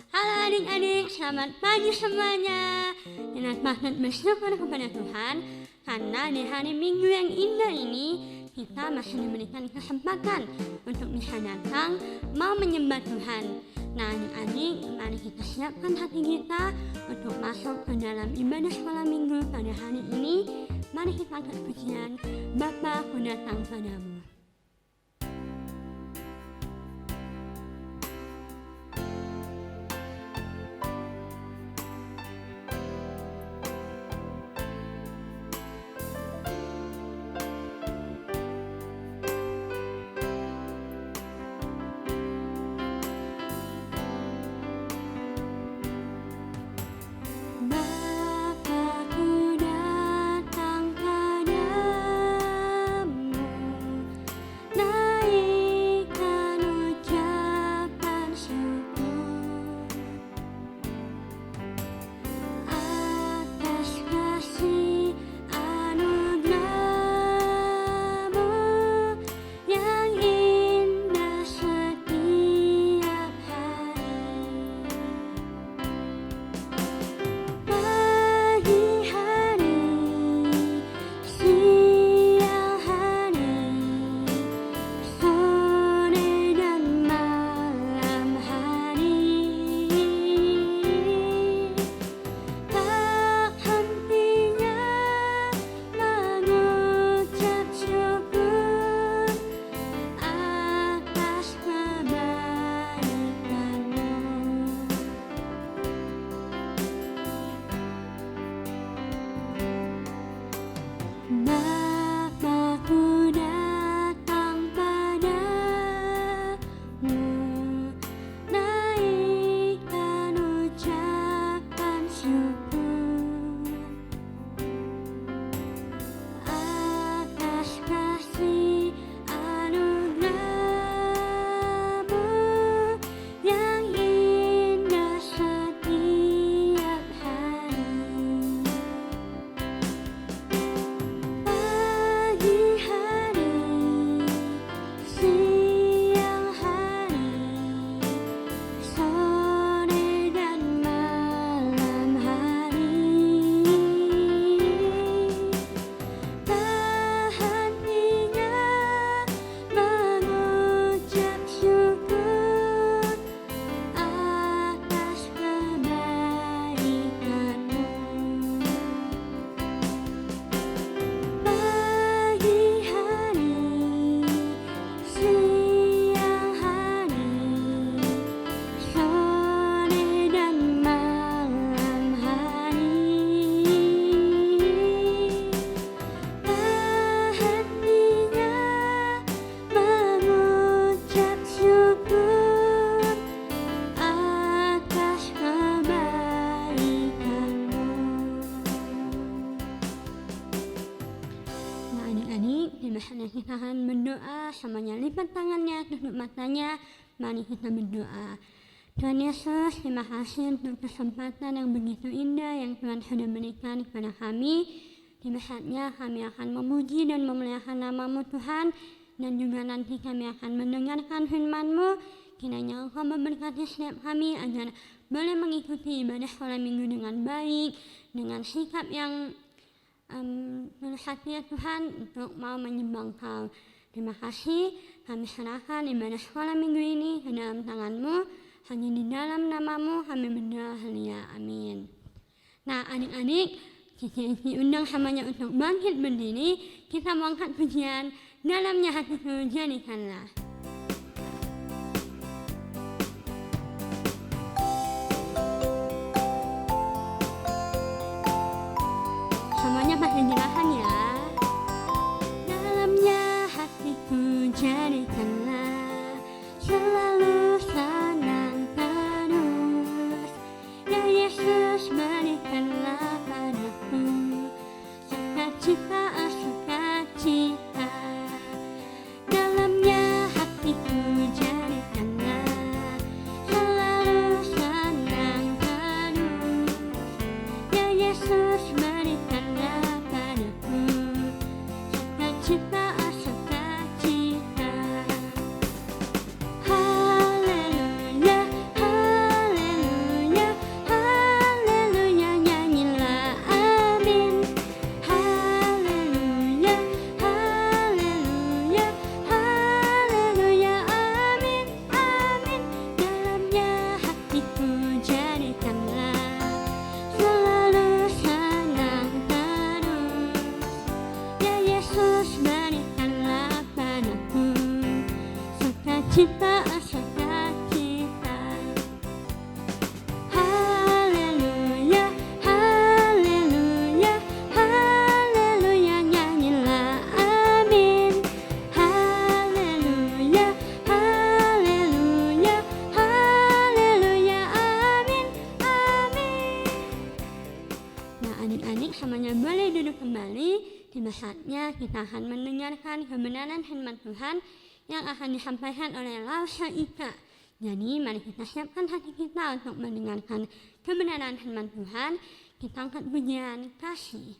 Halo adik-adik, selamat pagi semuanya. Dengan patut bersyukur kepada Tuhan, karena di hari Minggu yang indah ini, kita masih diberikan kesempatan untuk bisa datang mau menyembah Tuhan. Nah adik-adik, mari kita siapkan hati kita untuk masuk ke dalam ibadah sekolah minggu pada hari ini. Mari kita angkat pujian, Bapa ku datang padamu. Kita akan berdoa, semuanya lipat tangannya, tutup matanya, mari kita berdoa. Tuhan Yesus, terima kasih untuk kesempatan yang begitu indah yang Tuhan sudah berikan kepada kami. Di saatnya kami akan memuji dan memuliakan nama-Mu Tuhan, dan juga nanti kami akan mendengarkan firman-Mu. Kiranya Engkau memberkati setiap kami agar boleh mengikuti ibadah sekolah minggu dengan baik, dengan sikap yang berhati ya Tuhan untuk mau menyembah Engkau. Terima kasih, kami serahkan ibadah sekolah minggu ini ke dalam tangan-Mu. Hanya di dalam nama-Mu kami berdoa, haleluya, amin. Nah adik-adik, kita diundang semuanya untuk bangkit berdiri. Kita mau angkat pujian, dalamnya hatiku jadikanlah. Semuanya pakai jelasan ya. Dalamnya hatiku jadikanlah selalu senang terus. Ya Yesus, berikanlah padaku sukacita, sukacita. Dalamnya hatiku duduk kembali, tiba saatnya kita akan mendengarkan kebenaran firman Tuhan yang akan disampaikan oleh Lausha Ika. Jadi mari kita siapkan hati kita untuk mendengarkan kebenaran firman Tuhan. Kita angkat pujian kasih.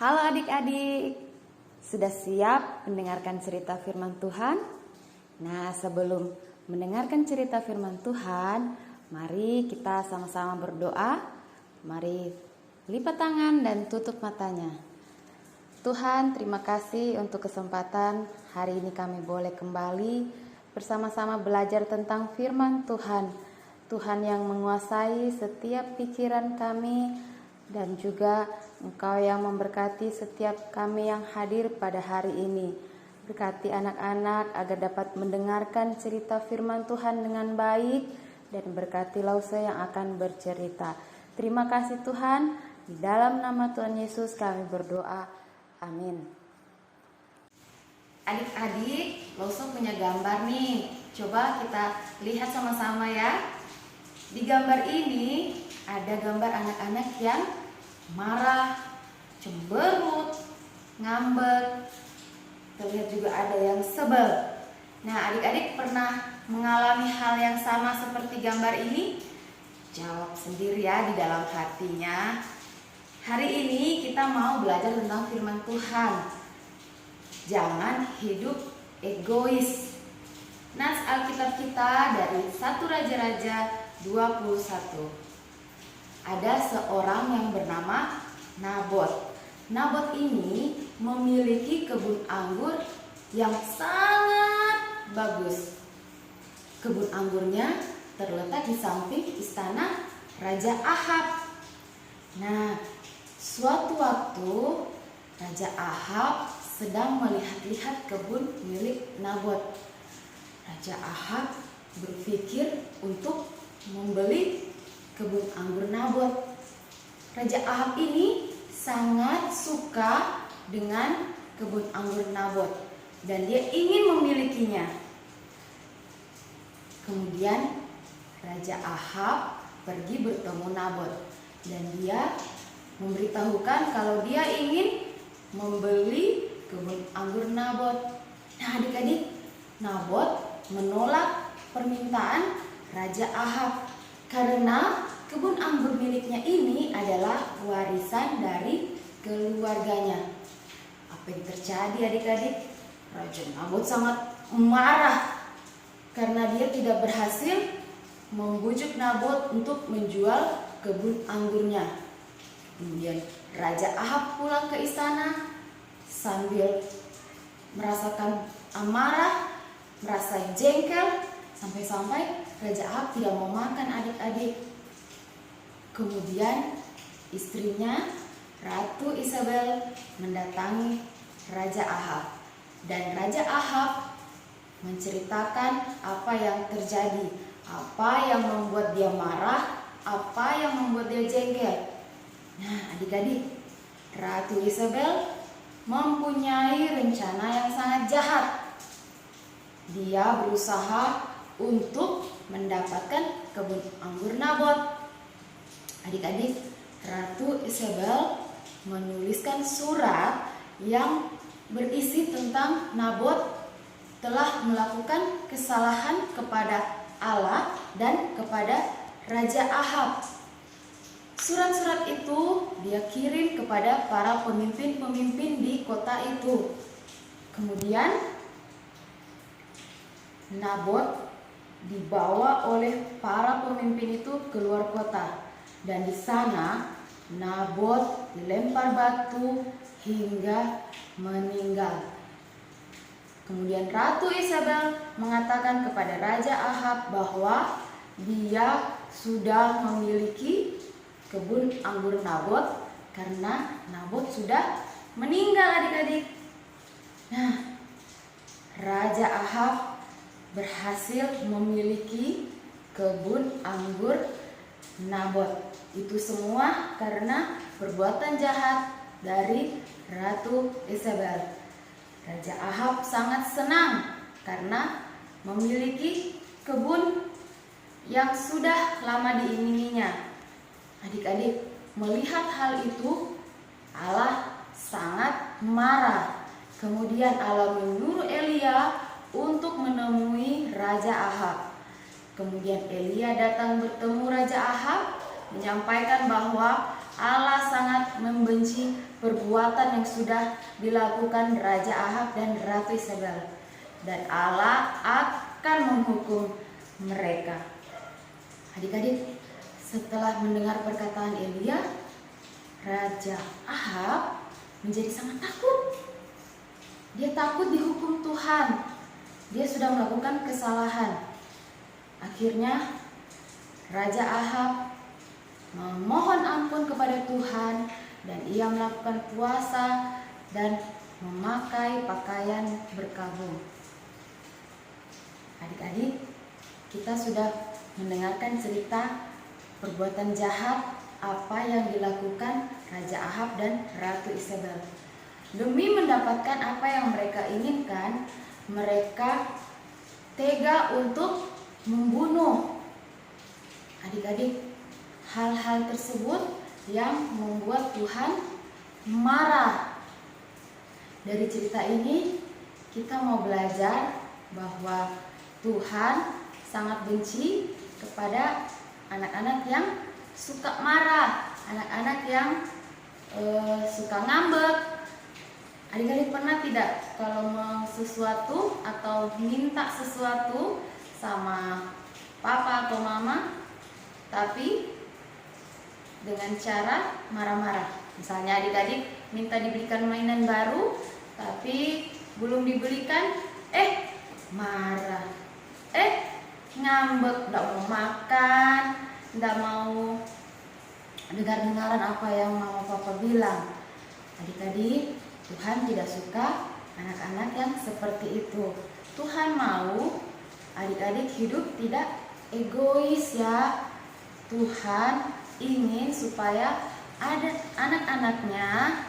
Halo adik-adik, sudah siap mendengarkan cerita firman Tuhan? Nah, sebelum mendengarkan cerita firman Tuhan, mari kita sama-sama berdoa. Mari lipat tangan dan tutup matanya. Tuhan, terima kasih untuk kesempatan hari ini kami boleh kembali bersama-sama belajar tentang firman Tuhan. Tuhan yang menguasai setiap pikiran kami, dan juga Engkau yang memberkati setiap kami yang hadir pada hari ini. Berkati anak-anak agar dapat mendengarkan cerita firman Tuhan dengan baik, dan berkati Lausha yang akan bercerita. Terima kasih Tuhan, di dalam nama Tuhan Yesus kami berdoa. Amin. Adik-adik, Lausha punya gambar nih. Coba kita lihat sama-sama ya. Di gambar ini ada gambar anak-anak yang marah, cemberut, ngambek. Terlihat juga ada yang sebel. Nah, adik-adik pernah mengalami hal yang sama seperti gambar ini? Jawab sendiri ya di dalam hatinya. Hari ini kita mau belajar tentang firman Tuhan. Jangan hidup egois. Nas Alkitab kita dari 1 Raja-Raja 21. Ada seorang yang bernama Nabot. Nabot ini memiliki kebun anggur yang sangat bagus. Kebun anggurnya terletak di samping istana Raja Ahab. Nah, suatu waktu Raja Ahab sedang melihat-lihat kebun milik Nabot. Raja Ahab berpikir untuk membeli kebun anggur Nabot. Raja Ahab ini sangat suka dengan kebun anggur Nabot dan dia ingin memilikinya. Kemudian Raja Ahab pergi bertemu Nabot dan dia memberitahukan kalau dia ingin membeli kebun anggur Nabot. Nah, adik-adik, Nabot menolak permintaan Raja Ahab karena kebun anggur miliknya ini adalah warisan dari keluarganya. Apa yang terjadi adik-adik? Raja Nabot sangat marah karena dia tidak berhasil membujuk Nabot untuk menjual kebun anggurnya. Kemudian Raja Ahab pulang ke istana sambil merasakan amarah, merasa jengkel, Sampai-sampai Raja Ahab tidak mau makan adik-adik. Kemudian istrinya Ratu Isabel mendatangi Raja Ahab, dan Raja Ahab menceritakan apa yang terjadi, apa yang membuat dia marah, apa yang membuat dia jengkel. Nah, adik-adik, Ratu Isabel mempunyai rencana yang sangat jahat. Dia berusaha untuk mendapatkan kebun anggur Nabot. Adik-adik, Ratu Isabel menuliskan surat yang berisi tentang Nabot telah melakukan kesalahan kepada Allah dan kepada Raja Ahab. Surat-surat itu dia kirim kepada para pemimpin-pemimpin di kota itu. Kemudian Nabot dibawa oleh para pemimpin itu keluar kota, dan di sana Nabot dilempar batu hingga meninggal. Kemudian Ratu Isabel mengatakan kepada Raja Ahab bahwa dia sudah memiliki kebun anggur Nabot karena Nabot sudah meninggal, adik-adik. Nah, Raja Ahab berhasil memiliki kebun anggur Nabot. Itu semua karena perbuatan jahat dari Ratu Isabel. Raja Ahab sangat senang karena memiliki kebun yang sudah lama diingininya. Adik-adik, melihat hal itu, Allah sangat marah. Kemudian Allah menyuruh Elia untuk menemui Raja Ahab. Kemudian Elia datang bertemu Raja Ahab, menyampaikan bahwa Allah sangat membenci perbuatan yang sudah dilakukan Raja Ahab dan Ratu Isabel, dan Allah akan menghukum mereka. Adik-adik, setelah mendengar perkataan Elia, Raja Ahab menjadi sangat takut. Dia takut dihukum Tuhan. Dia sudah melakukan kesalahan. Akhirnya Raja Ahab memohon ampun kepada Tuhan, dan ia melakukan puasa dan memakai pakaian berkabung. Adik-adik, kita sudah mendengarkan cerita perbuatan jahat apa yang dilakukan Raja Ahab dan Ratu Isabel. Demi mendapatkan apa yang mereka inginkan, mereka tega untuk membunuh. Adik-adik, hal-hal tersebut yang membuat Tuhan marah. Dari cerita ini kita mau belajar bahwa Tuhan sangat benci kepada anak-anak yang suka marah, anak-anak yang suka ngambek. Adik-adik pernah tidak kalau mau sesuatu atau minta sesuatu sama papa atau mama, tapi dengan cara marah-marah? Misalnya adik-adik minta dibelikan mainan baru, tapi belum dibelikan, marah, ngambek, tidak mau makan, tidak mau dengar-dengaran apa yang mama papa bilang. Adik-adik, Tuhan tidak suka anak-anak yang seperti itu. Tuhan mau adik-adik hidup tidak egois ya. Tuhan ingin supaya ada anak-anaknya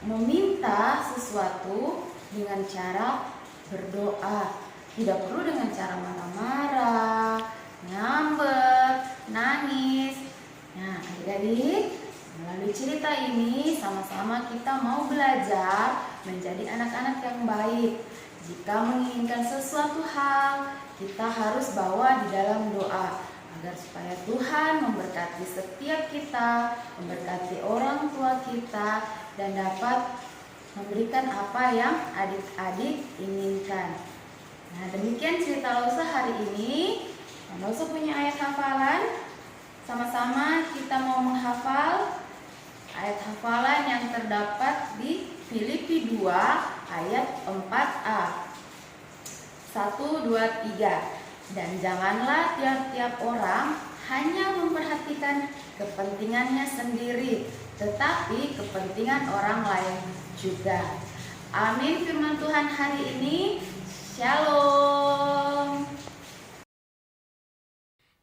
meminta sesuatu dengan cara berdoa. Tidak perlu dengan cara marah-marah, ngambek, nangis. Nah, adik-adik, melalui cerita ini sama-sama kita mau belajar menjadi anak-anak yang baik. Jika menginginkan sesuatu hal, kita harus bawa di dalam doa agar supaya Tuhan memberkati setiap kita, memberkati orang tua kita, dan dapat memberikan apa yang adik-adik inginkan. Nah, demikian cerita Lausa hari ini. Lausa punya ayat hafalan. Sama-sama kita mau menghafal ayat hafalan yang terdapat di Filipi 2 ayat 4a. 1, 2, 3. Dan janganlah tiap-tiap orang hanya memperhatikan kepentingannya sendiri, tetapi kepentingan orang lain juga. Amin firman Tuhan hari ini. Shalom.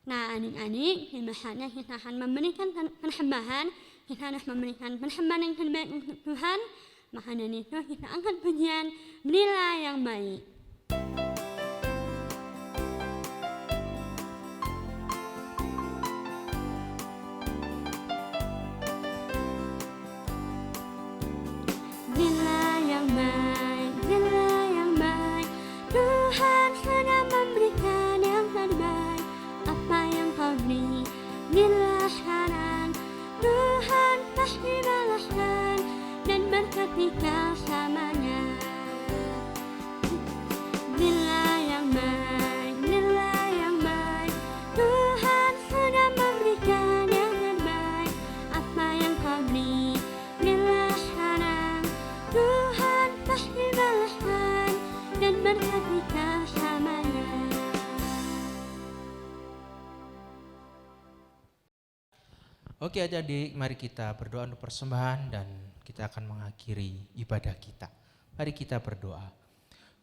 Nah, adik-adik, di masanya kita akan memberikan persembahan, kita harus memberikan persembahan yang terbaik untuk Tuhan. Maka dari itu kita angkat pujian, berilah yang baik. Berilah yang baik, berilah yang baik, Tuhan sudah memberikan yang terbaik. Apa yang kau beri, berilah sekarang, Tuhan pasti balaskan dan berkati kau selamanya. Berilah yang baik, berilah yang baik, Tuhan sudah memberikan yang terbaik. Apa yang kau beri, berilah sekarang, Tuhan pasti balaskan dan berkati kau selamanya. Oke adik-adik, mari kita berdoa untuk persembahan dan kita akan mengakhiri ibadah kita. Mari kita berdoa.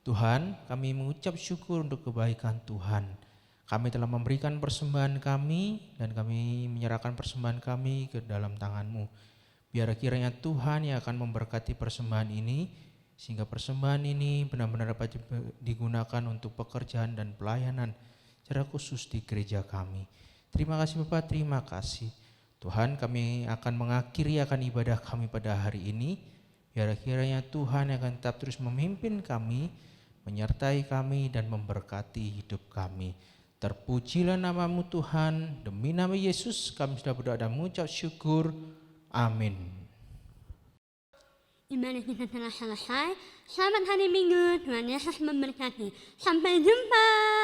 Tuhan, kami mengucap syukur untuk kebaikan Tuhan. Kami telah memberikan persembahan kami dan kami menyerahkan persembahan kami ke dalam tangan-Mu. Biar kiranya Tuhan yang akan memberkati persembahan ini, sehingga persembahan ini benar-benar dapat digunakan untuk pekerjaan dan pelayanan secara khusus di gereja kami. Terima kasih Bapak, terima kasih. Tuhan, kami akan mengakhiri akan ibadah kami pada hari ini. Biar kiranya Tuhan yang akan tetap terus memimpin kami, menyertai kami dan memberkati hidup kami. Terpujilah nama-Mu Tuhan, demi nama Yesus kami sudah berdoa dan mengucap syukur. Amin. Ibadah kita telah selesai. Selamat hari Minggu, Tuhan Yesus memberkati. Sampai jumpa.